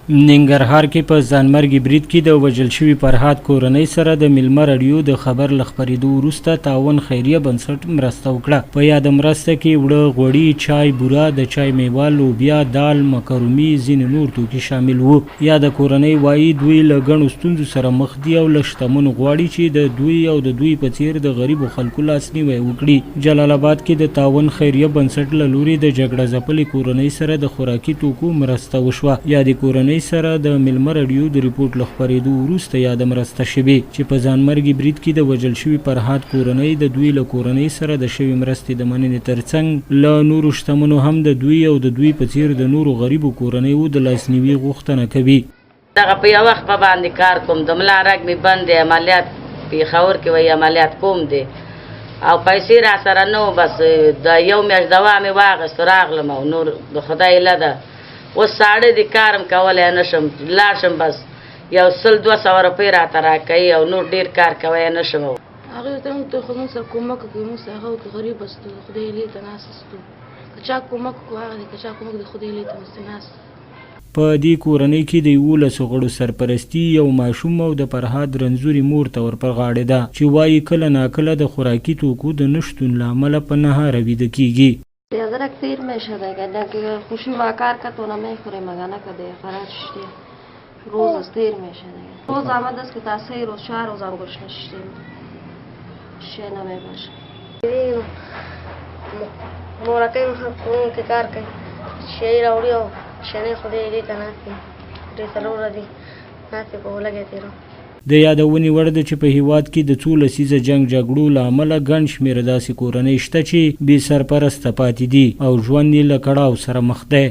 ننګرهار کې په ځانمرګي برید کې د وژل شوي فرهاد کورنۍ سره د میلمه راډیو د خبر له خپرېدو وروسته تعاون خیریه بنسټ مرسته وکړه. په یاده مرسته کې وړه، غوړي، چای، بوره، د چای میوه، لوبیا، دال، مکرومي، ځینې نور توکي شامل وو. یاده کورنۍ وایي دوی له ګڼو ستونزو سره مخ دي او له شتمنو غواړي چې د دوی او د دوی په څیر د غریبو خلکو لاسنیوی وکړي. جلال آباد کې د تعاون خیریه بنسټ له لوري د جګړه ځپلې کورنۍ سره د خوراکي توکو مرسته وشوه. یادې کورنۍ سره د میلمه راډیو د ریپورت له خپرېدو وروسته یاده مرسته شوې چې په ځانمرګي برید کې د وژل شوي فرهاد کورنۍ د دوی له کورنۍ سره د شوې مرستې د مننې ترڅنګ له نورو شتمنو هم د دوی او د دوی په څیر د نورو غریبو کورنیو د لاسنیوي غوښتنه کوي. دغه په یو وخت په باندې کار کوم، د ملا رګ مې بند دی، عملیات پېښور کې وایي عملیات کوم دی او پیسې را سره نو، بس د یو میاشت دوا مې واخیست راغلم او نور د خدای هیله ده. اوس ساړه دي، کارم کولی نه شم، لاړ شم بس یو 100-200 روپۍ راته راکوي او نور ډېر کار کوی نه شم. هغې ته موږ ته خو موږ سره کومک وکړي، موږ سره هغه وکړي، غریب استو د خدای هیلې ته ناست استو، که چا کومک وکړو هغه دی، که چا کومک د خدای هیلې ته مستې ناست. په دې کورنۍ کې د 11 غړو سرپرستي یو ماشوم او د فرهاد رنځوري مور ته ور پر غاړې ده چې وایي کله ناکله د خوراکي توکو د نشتون له امله په نهاره ویده کیږي. حضرت دیر میشه دیگه که خوشی و کار که تو نمیخوری مگه نکده خرج شدی روز از دیر میشه دیگه روز آمد است که تا 3 روز 4 روز هم گوش نشدیم شی نمی باشه مورکه خون که کار که شی راوڑی و شنه خودی لیتا ناتی ریسلو را دی ناتی که لگه تیرو. د یادونې وړ ده چې په هیواد کې د څو لسیزه جنګ جګړو له امله ګڼ شمېره داسې کورنۍ شته چې بې سرپرسته پاتې دي او ژوند یې له کړاو سره مخ دی.